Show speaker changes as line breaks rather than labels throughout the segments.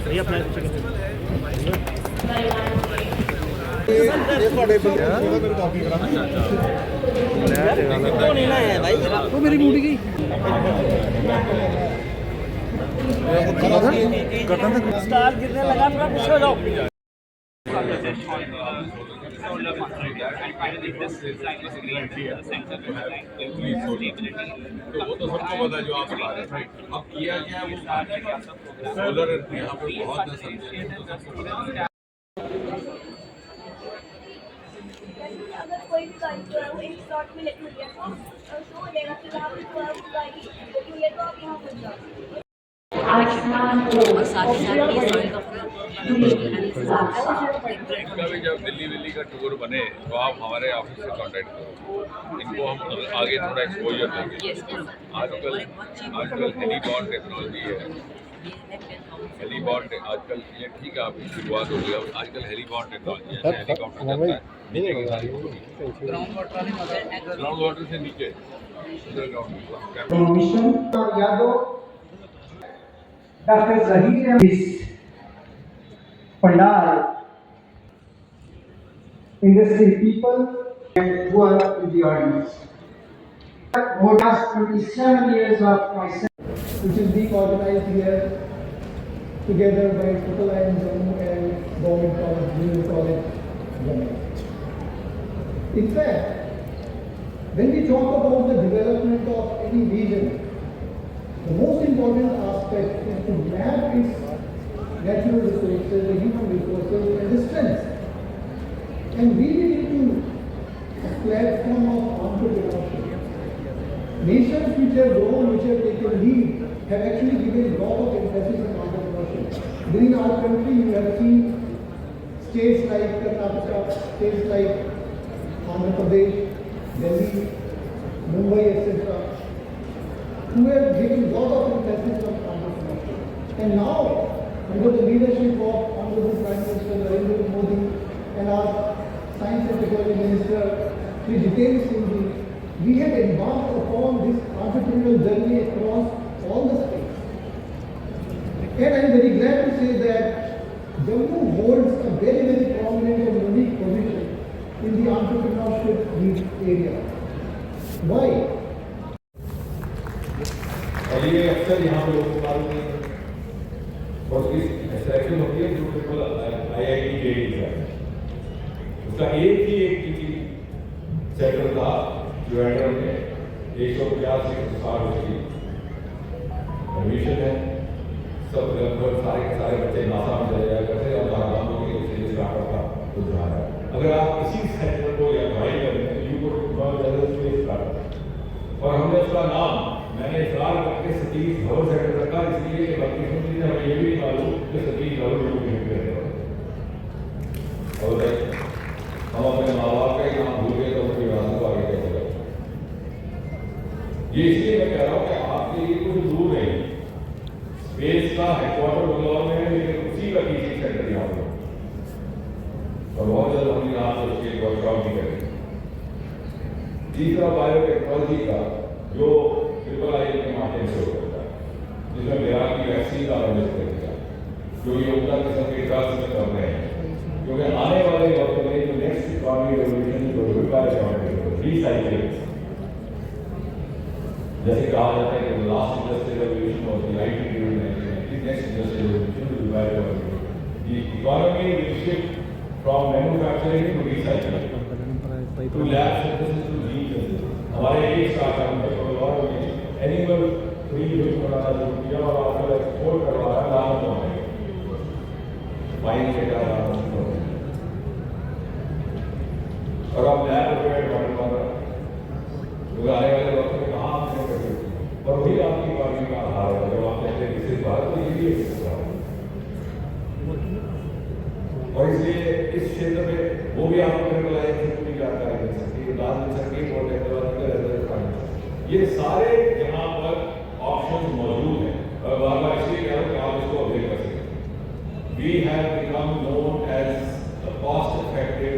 भैया अपना भाई वो मेरी मूडी गई स्टार गिरने लगा थोड़ा पीछे हो जाओ
तो वो तो सबको पता है जो आप बता रहे हैं। अब किया क्या है वो सोलर यहाँ पे बहुत न समझे तो सबको पता है।
अगर कोई भी गाड़ी जो है वो एक स्लॉट में लगी हुई है तो शो हो जाएगा कि यहाँ पे जो है वो गाड़ी लगी हुई है तो आप यहाँ पहुँच जाओ।
और साथ ही साथ ये सॉइल का
इनका भी जब दिल्ली का टूर बने तो आप हमारे ऑफिस से कांटेक्ट करो, इनको हम आगे थोड़ा एक्सपोजर देंगे। आजकल हेलीबॉर्न टेक्नोलॉजी है, हेलीबॉर्न आजकल ये ठीक है आपकी शुरुआत हो गई, आजकल हेलीबॉर्न टेक्नोलॉजी है, हेलीकॉप्टर जाता है नीचे की सारी ग्राउंड वाटर से नीचे
Dr. Zahir is Pandal, industry people and who are in the audience. More than 27 years of my son, which is being organized here together by Total Line Jammu and Government College, Junior College, Jammu. In fact, when we talk about the development of any region, the most important aspect is to map its natural resources, the human resources, and the strengths. And we need to a platform of entrepreneurship. Nations which have grown, which have taken lead, have actually given a lot of emphasis on entrepreneurship. Within our country, you have seen states like Karnataka, states like Andhra Pradesh, Delhi, Mumbai, etc., who have given a lot of emphasis on entrepreneurship. And now, under the leadership of Honorable Prime Minister Narendra Modi and our Science and Technology Minister, Shri Jitendra Singh Ji, we have embarked upon this entrepreneurial journey across all the states. And I am very glad to say that Jammu holds a very, very prominent and unique position in the entrepreneurship area. Why?
और ये अक्सर यहाँ पे लोग और इस section होती है जो बिल्कुल IIT JEE है, उसका एक सेक्टर था जो एंडर में 150 से 160 उसकी एडमिशन है। सब लगभग सारे बच्चे नासा में चले जाया करते और लॉकडाउन के स्टार्टअप का रुझान है। अगर आप इसी सेक्टर को या पढ़ाई करें यू को और हमने उसका नाम मैंने इकरार करके सतीश धवन सेक्टर रखा, इसलिए कि बाकी सुनती है हमें ये भी मालूम कि सतीश धवन लोग नहीं कर रहे और हम अपने माँ बाप का ही नाम भूल गए तो उनकी विरासत को आगे कैसे बढ़े। ये इसलिए मैं कह रहा हूँ कि आपके लिए कुछ दूर नहीं, स्पेस का हेडक्वार्टर बंगलौर में है लेकिन उसी का टीचिंग सेंटर यहाँ पर और बहुत जल्द हम यहाँ पर उसके वर्कशॉप भी करेंगे। तीसरा बायोटेक्नोलॉजी का जो ट्रिपल आई के माध्यम से हो सकता है, जिसमें बिहार की वैक्सीन का आयोजन करेगा, जो ये उनका किस्म के ड्रग्स में कर रहे हैं, क्योंकि आने वाले वक्त में जो नेक्स्ट इकोनॉमिक रेवोल्यूशन जो रिसाइकलिंग, जैसे कहा जाता है कि लास्ट इंडस्ट्रियल रेवोल्यूशन और the IT revolution, next industrial revolution will be the economy will shift from manufacturing to recycling to lab synthesis to reuse. हमारे एक स्टार्टअप में एनिमल फ्री यूज बनाना शुरू किया और आजकल एक्सपोर्ट करवा रहा है लाखों में वाइन के और अब नया प्रोजेक्ट बनने वाला है आने वाले वक्त में कहाँ हमने कर और वही आपकी पार्टी का आधार है। जब आप कहते हैं विकसित भारत तो ये भी विकसित भारत और इसलिए इस क्षेत्र में वो भी आपको पूरी जानकारी मिल सकती है, लाभ मिल सकती है और टेक्नोलॉजी ये सारे यहाँ पर ऑप्शन मौजूद हैं और बार बार इसलिए कह रहा हूँ कि आप इसको अवेल कर सकते। We have become known as the cost effective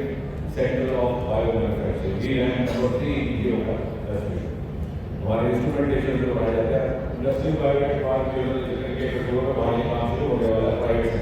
centre of bio manufacturing. We rank number 3 India का हमारे इंस्ट्रूमेंटेशन से बढ़ाया जाता है। इंडस्ट्रियल बायोटेक पार्क जो के हमारे काम शुरू होने वाला है प्राइवेट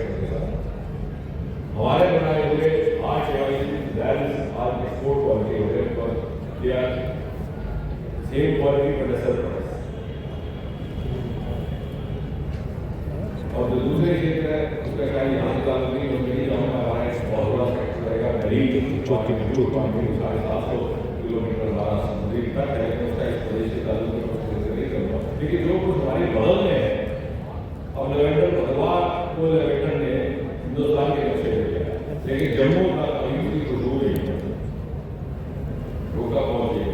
और जो दूसरे क्षेत्र है उसका क्या यहाँ से चालू नहीं हो गई, हमारा एक बहुत बड़ा सेक्टर रहेगा मरीन 750 किलोमीटर हमारा समुद्री तट है, उसका इस प्रदेश से ताल्लुक नहीं करूँगा। लेकिन जो कुछ हमारे बगल में है, अब लेवेंडर भगवा को लेवेंडर ने हिंदुस्तान के नक्शे में लिया, लेकिन जम्मू का कहीं उसकी खुशबू नहीं रोका पहुंच गई।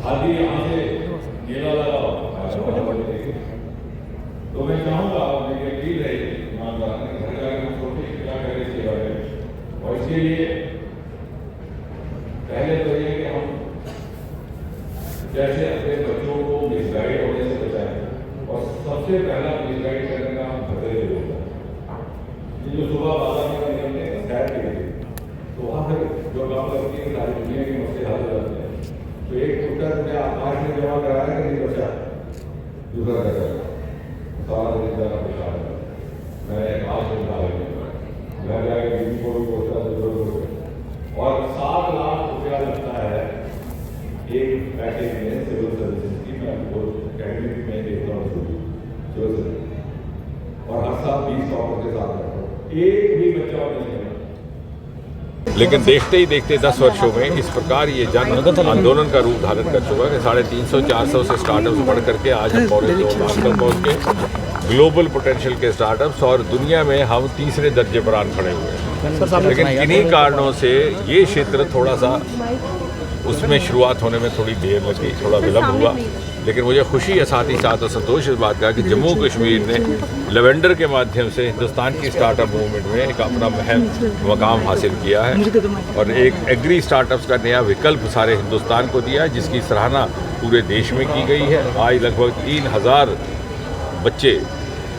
आदि यहाँ से गेला लगा तो मैं चाहूँगा मेरी अपील है ईमानदार घर जाकर सोचे क्या करें इसके बारे में। और इसके लिए पहले तो ये कि हम जैसे अपने बच्चों को मिसगाइड होने से बचाएं, और सबसे पहला मिसगाइड करने का हम घर से होता है। ये जो सुबह बाजार में निकलते हैं सैर के लिए, तो वहाँ पर जो काम करती है सारी दुनिया के मसले हल हो जाते हैं। तो एक उत्तर मुझे आकाश में जमा कराया कि नहीं बचा दूसरा कर सारा दिन ज़्यादा परेशान है। मैंने आज में घर जाकर बीवी को भी पहुँचा जरूर, और 7 लाख रुपया लगता है एक पैकेज में सिविल सर्विसेज की। मैं आपको कैबिनेट में देता हूँ सिविल सर्विस, और हर साल 20 टॉपर के साथ रहता हूँ, एक भी बच्चा नहीं है। लेकिन देखते ही देखते 10 वर्षों में इस प्रकार ये जन आंदोलन का रूप धारण कर चुका है कि 350-400 से स्टार्टअप्स बढ़ करके आज हम पौने 2 लाख तक पहुँच गए ग्लोबल पोटेंशियल के स्टार्टअप्स, और दुनिया में हम तीसरे दर्जे पर आन खड़े हुए हैं। लेकिन किन्हीं कारणों से ये क्षेत्र थोड़ा सा उसमें शुरुआत होने में थोड़ी देर लगी, थोड़ा विलम्ब हुआ। लेकिन मुझे खुशी है साथ ही साथ और संतोष इस बात का कि जम्मू कश्मीर ने लेवेंडर के माध्यम से हिंदुस्तान की स्टार्टअप मूवमेंट में एक अपना अहम मकाम हासिल किया है, और एक एग्री स्टार्टअप्स का नया विकल्प सारे हिंदुस्तान को दिया है, जिसकी सराहना पूरे देश में की गई है। आज लगभग 3000 बच्चे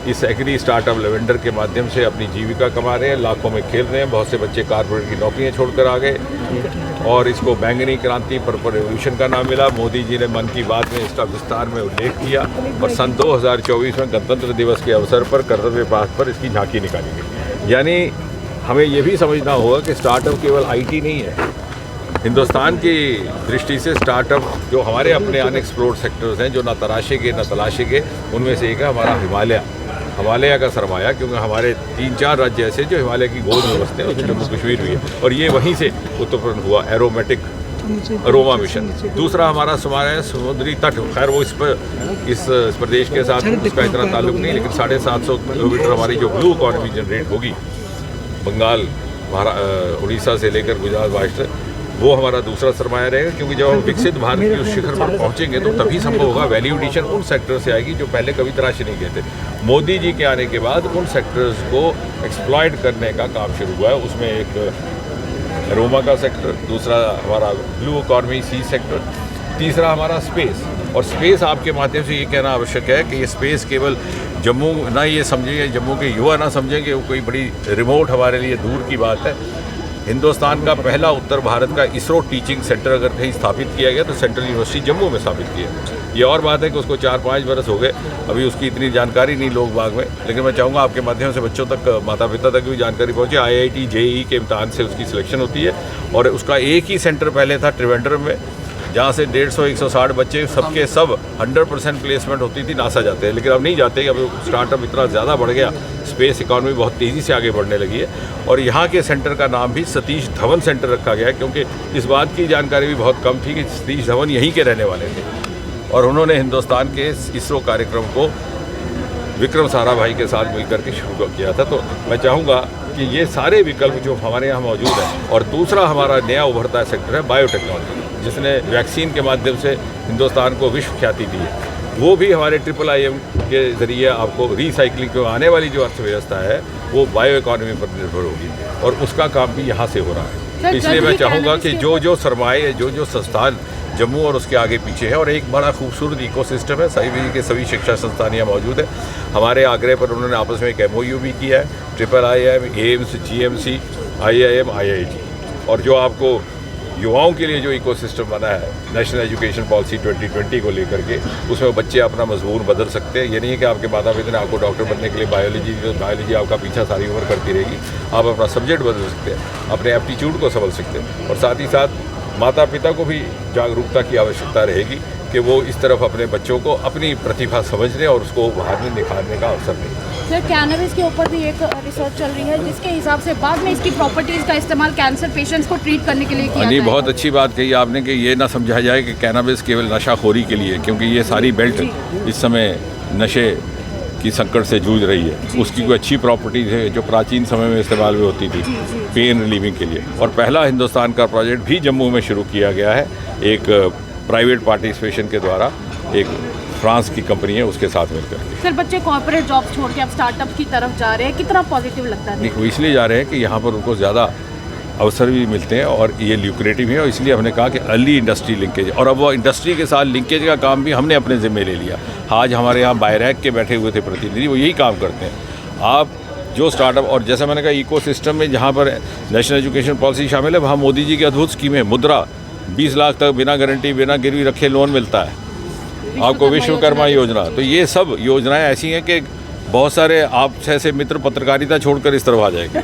इस एग्री स्टार्टअप लेवेंडर के माध्यम से अपनी जीविका कमा रहे हैं, लाखों में खेल रहे हैं। बहुत से बच्चे कारपोरेट की नौकरियां छोड़कर आ गए, और इसको बैंगनी क्रांति पर्पल रेवोल्यूशन का नाम मिला। मोदी जी ने मन की बात में इसका विस्तार में उल्लेख किया, और सन 2024 में गणतंत्र दिवस के अवसर पर कर्तव्य पथ पर इसकी झांकी निकाली गई। यानी हमें ये भी समझना होगा कि स्टार्टअप केवल IT नहीं है। हिंदुस्तान की दृष्टि से स्टार्टअप जो हमारे अपने अनएक्सप्लोर्ड सेक्टर्स हैं, जो न तराशे के न तलाशे के, उनमें से एक है हमारा हिमालय का सरमाया, क्योंकि हमारे 3-4 राज्य ऐसे जो हिमालय की गोद में बसते हैं, उसमें जम्मू कश्मीर भी है, और ये वहीं से उत्पन्न हुआ एरोमेटिक अरोमा मिशन। दूसरा हमारा समुद्री तट, खैर वो इस प्रदेश के साथ उसका इतना ताल्लुक नहीं, लेकिन 750 किलोमीटर हमारी जो ब्लू इकॉनमी जनरेट होगी बंगाल उड़ीसा से लेकर गुजरात महाराष्ट्र, वो हमारा दूसरा सरमाया रहेगा। क्योंकि जब हम विकसित भारत के उस शिखर पर पहुंचेंगे तो तभी संभव होगा वैल्यू एडिशन उन सेक्टर से आएगी जो पहले कभी तराशे नहीं गए थे। मोदी जी के आने के बाद उन सेक्टर्स को एक्सप्लॉइट करने का काम शुरू हुआ है। उसमें एक अरोमा का सेक्टर, दूसरा हमारा ब्लू इकॉनमी सी सेक्टर, तीसरा हमारा स्पेस। और स्पेस आपके माध्यम से ये कहना आवश्यक है कि ये स्पेस केवल जम्मू ना ये समझेंगे, जम्मू के युवा ना समझेंगे वो कोई बड़ी रिमोट हमारे लिए दूर की बात है। हिंदुस्तान का पहला उत्तर भारत का इसरो टीचिंग सेंटर अगर कहीं स्थापित किया गया तो सेंट्रल यूनिवर्सिटी जम्मू में स्थापित किया। ये और बात है कि उसको 4-5 बरस हो गए, अभी उसकी इतनी जानकारी नहीं लोग बाग में, लेकिन मैं चाहूँगा आपके माध्यम से बच्चों तक, माता पिता तक भी जानकारी पहुँचे। IIT JEE के इम्तहान से उसकी सिलेक्शन होती है, और उसका एक ही सेंटर पहले था त्रिवेंद्रम में, जहाँ से 150-160 बच्चे सबके सब 100% प्लेसमेंट होती थी, नासा जाते हैं। लेकिन अब नहीं जाते, अब स्टार्टअप इतना ज़्यादा बढ़ गया, स्पेस इकॉनमी बहुत तेज़ी से आगे बढ़ने लगी है। और यहाँ के सेंटर का नाम भी सतीश धवन सेंटर रखा गया है, क्योंकि इस बात की जानकारी भी बहुत कम थी कि सतीश धवन यहीं के रहने वाले थे, और उन्होंने हिंदुस्तान के इसरो कार्यक्रम को विक्रम साराभाई के साथ मिलकर के शुरू किया था। तो मैं चाहूँगा कि ये सारे विकल्प जो हमारे यहाँ मौजूद हैं। और दूसरा हमारा नया उभरता सेक्टर है बायोटेक्नोलॉजी, जिसने वैक्सीन के माध्यम से हिंदुस्तान को विश्व ख्याति दी है। वो भी हमारे IIIM के ज़रिए आपको रिसाइकलिंग को आने वाली जो अर्थव्यवस्था है वो बायो इकॉनमी पर निर्भर होगी, और उसका काम भी यहाँ से हो रहा है। इसलिए मैं चाहूँगा कि जो सरमाए, जो संस्थान जम्मू और उसके आगे पीछे है, और एक बड़ा खूबसूरत इकोसिस्टम है, सभी के सभी शिक्षा संस्थान यहाँ मौजूद है। हमारे आग्रह पर उन्होंने आपस में एक MOU भी किया है, IIIM, AIIMS, GMC, IIM, IIT। और जो आपको युवाओं के लिए जो इकोसिस्टम बना है नेशनल एजुकेशन पॉलिसी 2020 को लेकर के, उसमें बच्चे अपना मजबूर बदल सकते हैं। ये नहीं है कि आपके माता पिता ने आपको डॉक्टर बनने के लिए बायोलॉजी आपका पीछा सारी उम्र करती रहेगी। आप अपना सब्जेक्ट बदल सकते हैं, अपने एप्टीट्यूड को संभल सकते हैं, और साथ ही साथ माता पिता को भी जागरूकता की आवश्यकता रहेगी कि वो इस तरफ अपने बच्चों को अपनी प्रतिभा समझने और उसको बाहर में निखारने का अवसर दें।
सर कैनबिस के ऊपर भी एक रिसर्च चल रही है जिसके हिसाब से बाद में इसकी प्रॉपर्टीज़ का इस्तेमाल कैंसर पेशेंट्स को ट्रीट करने के लिए किया
नहीं,
जाएगा।
बहुत अच्छी बात कही आपने कि ये ना समझा जाए कि कैनबिस केवल नशाखोरी के लिए, क्योंकि ये सारी बेल्ट इस समय नशे की संकट से जूझ रही है। उसकी कोई अच्छी प्रॉपर्टीज है जो प्राचीन समय में इस्तेमाल में होती थी पेन रिलीविंग के लिए। और पहला हिंदुस्तान का प्रोजेक्ट भी जम्मू में शुरू किया गया है, एक प्राइवेट पार्टिसिपेशन के द्वारा, एक फ्रांस की कंपनी है उसके साथ मिलकर के।
सर बच्चे कॉर्पोरेट जॉब छोड़ के अब स्टार्टअप की तरफ जा रहे हैं, कितना पॉजिटिव लगता है?
नहीं, वो इसलिए जा रहे हैं कि यहाँ पर उनको ज़्यादा अवसर भी मिलते हैं और ये ल्यूक्रेटिव है, और इसलिए हमने कहा कि अर्ली इंडस्ट्री लिंकेज, और अब वो इंडस्ट्री के साथ लिंकेज का काम भी हमने अपने ज़िम्मे ले लिया। आज हमारे यहाँ बायरैक के बैठे हुए थे प्रतिनिधि, वो यही काम करते हैं। आप जो स्टार्टअप, और जैसे मैंने कहा इकोसिस्टम में जहाँ पर नेशनल एजुकेशन पॉलिसी शामिल है, वहाँ मोदी जी की अद्भुत स्कीम है, मुद्रा 20 लाख तक बिना गारंटी बिना गिरवी रखे लोन मिलता है आपको, विश्वकर्मा योजना। तो ये सब योजनाएं ऐसी हैं कि बहुत सारे आप जैसे मित्र पत्रकारिता छोड़कर इस तरफ आ जाएंगे।